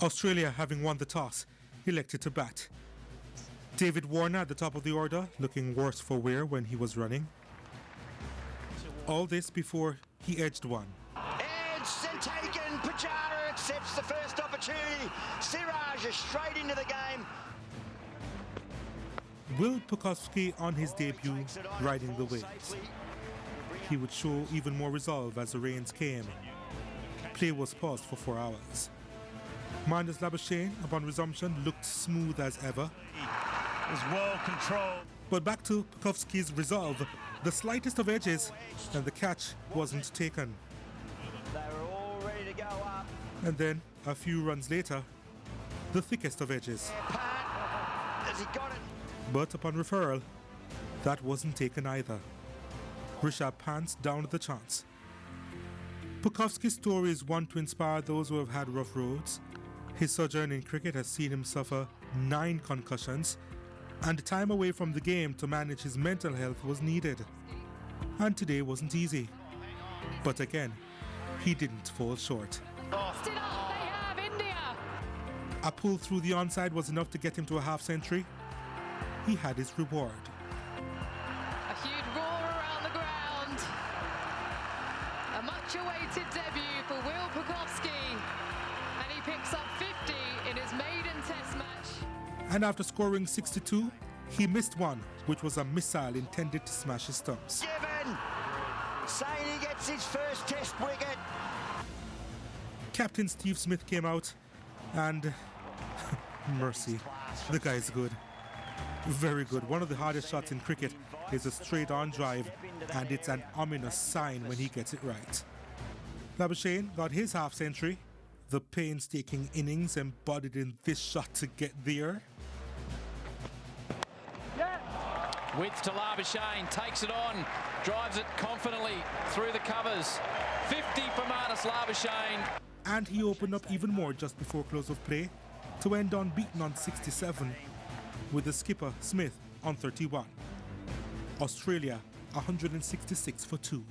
Australia, having won the toss, elected to bat. David Warner at the top of the order, looking worse for wear when he was running. All this before he edged one. Edged and taken. Pujara accepts the first opportunity. Siraj is straight into the game. Will Pucovski on his debut riding the waves? He would show even more resolve as the rains came. Play was paused for 4 hours. Marnus Labuschagne, upon resumption, looked smooth as ever. It was well controlled. But back to Pucovski's resolve, the slightest of edges, and the catch wasn't taken. They were all ready to go up. And then, a few runs later, the thickest of edges. Has he got it? But upon referral, that wasn't taken either. Rishabh Pant downed the chance. Pucovski's story is one to inspire those who have had rough roads. His sojourn in cricket has seen him suffer 9 concussions, and the time away from the game to manage his mental health was needed. And today wasn't easy. But again, he didn't fall short. Still up, they have India. A pull through the onside was enough to get him to a half-century. He had his reward. A huge roar around the ground. A much-awaited debut for Will Pucovski. And he picks up 50 in his maiden test match. And after scoring 62, he missed one, which was a missile intended to smash his stumps. Given. Saying he gets his first test wicket. Captain Steve Smith came out and mercy, the guy's good. Very good. One of the hardest shots in cricket is a straight-on drive, and it's an ominous sign when he gets it right. Labuschagne got his half-century, the painstaking innings embodied in this shot to get there. Width to Labuschagne, takes it on, drives it confidently through the covers. 50 for Marnus Labuschagne. And he opened up even more just before close of play to end unbeaten on 67, with the skipper Smith on 31. Australia 166 for 2.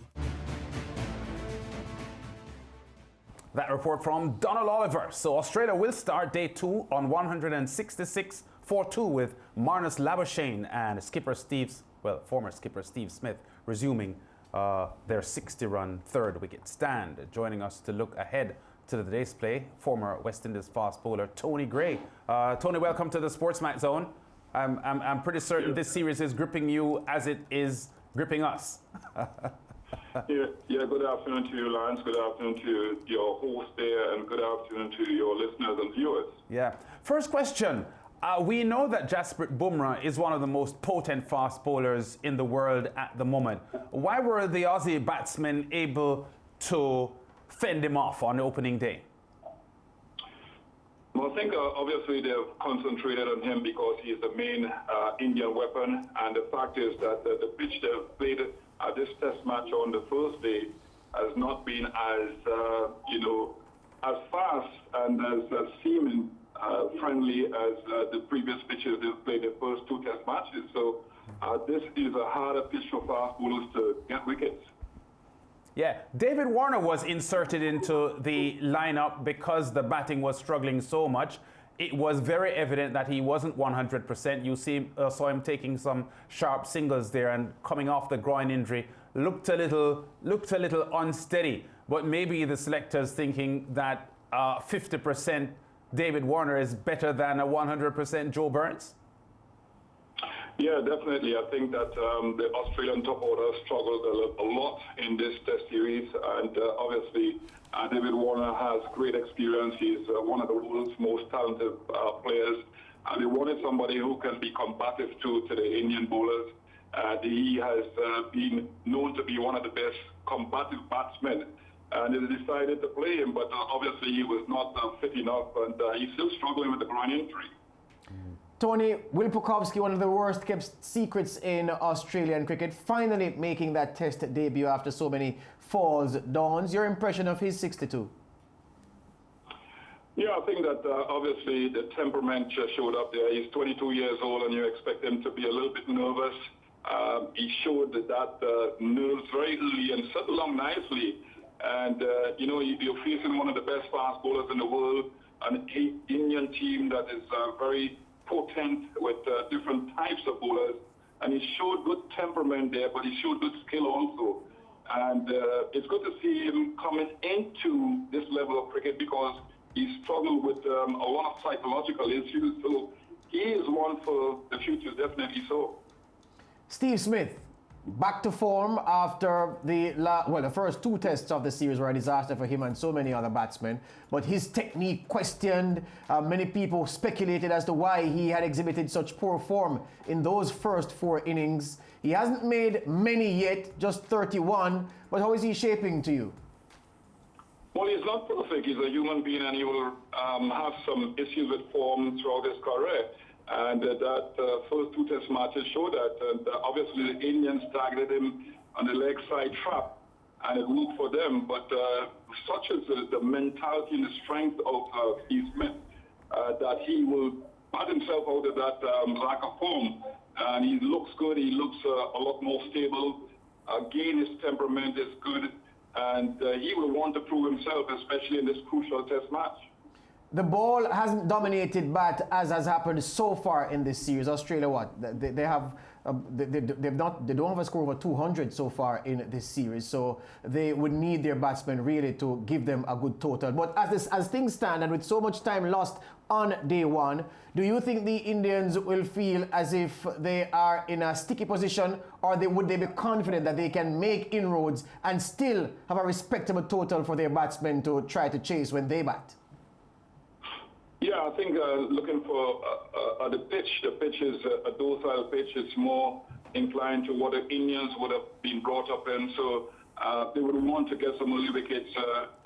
That report from Donald Oliver. So Australia will start day 2 on 166 for 2 with Marnus Labuschagne and former skipper Steve Smith resuming their 60-run third wicket stand. Joining us to look ahead to the day's play, former West Indies fast bowler Tony Gray. Tony, welcome to the SportsMax Zone. I'm pretty certain this series is gripping you as it is gripping us. Yeah, good afternoon to you, Lance. Good afternoon to your host there, and good afternoon to your listeners and viewers. Yeah. First question. We know that Jasprit Bumrah is one of the most potent fast bowlers in the world at the moment. Why were the Aussie batsmen able to fend him off on opening day? Well, I think obviously they've concentrated on him because he's the main Indian weapon, and the fact is that the pitch they've played this test match on the first day has not been as as fast and as seeming friendly as the previous pitches they've played the first 2 test matches. So this is a harder pitch for fast bowlers to get wickets. Yeah, David Warner was inserted into the lineup because the batting was struggling so much. It was very evident that he wasn't 100%. You saw him taking some sharp singles there and coming off the groin injury. Looked a little unsteady. But maybe the selectors thinking that 50% David Warner is better than a 100% Joe Burns. Yeah, definitely. I think that the Australian top order struggled a lot in this test series, and obviously David Warner has great experience. He's one of the world's most talented players, and they wanted somebody who can be combative to the Indian bowlers. He has been known to be one of the best combative batsmen, and they decided to play him, but obviously he was not fit enough, and he's still struggling with the groin injury. Tony, Will Pucovski, one of the worst kept secrets in Australian cricket, finally making that test debut after so many falls, dawns. Your impression of his 62? Yeah, I think that obviously the temperament just showed up there. He's 22 years old and you expect him to be a little bit nervous. He showed that nerves very early and settled along nicely. And, you're facing one of the best fast bowlers in the world. an Indian team that is very potent with different types of bowlers. And he showed good temperament there, but he showed good skill also. And it's good to see him coming into this level of cricket because he struggled with a lot of psychological issues. So he is one for the future, definitely so. Steve Smith, back to form after the first two tests of the series were a disaster for him and so many other batsmen. But his technique questioned. Many people speculated as to why he had exhibited such poor form in those first 4 innings. He hasn't made many yet, just 31. But how is he shaping to you? Well, he's not perfect. He's a human being and he will have some issues with form throughout his career. And that first 2 test matches show that. And obviously the Indians targeted him on the leg side trap and it worked for them. But such is the mentality and the strength of Steve Smith that he will bat himself out of that lack of form. And he looks good. He looks a lot more stable. Again, his temperament is good. And he will want to prove himself, especially in this crucial test match. The ball hasn't dominated bat as has happened so far in this series. Australia, what? They don't have a score over 200 so far in this series, so they would need their batsmen really to give them a good total. But as things stand, and with so much time lost on day one, do you think the Indians will feel as if they are in a sticky position, or would they be confident that they can make inroads and still have a respectable total for their batsmen to try to chase when they bat? Yeah, I think looking for the pitch is a docile pitch. It's more inclined to what the Indians would have been brought up in. So they would want to get some early wickets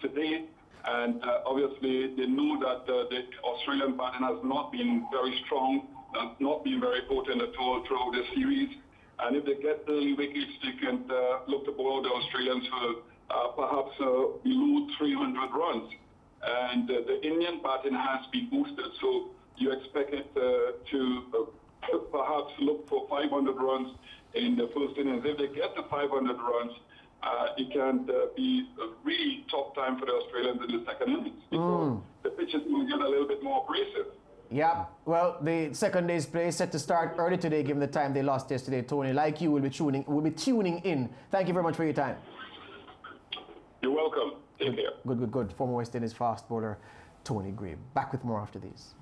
today. And obviously they know that the Australian batting has not been very strong, not been very potent at all throughout the series. And if they get early wickets, they can look to bowl the Australians for perhaps below 300 runs. And the Indian batting has been boosted, so you expect it to perhaps look for 500 runs in the first innings. If they get to 500 runs, it can be a really tough time for the Australians in the second innings because the pitches will get a little bit more abrasive. Yeah, well, the second day's play is set to start early today, given the time they lost yesterday. Tony, like you, will be tuning in. Thank you very much for your time. You're welcome. Take care. Good. Former West Indies fast bowler Tony Gray. Back with more after these.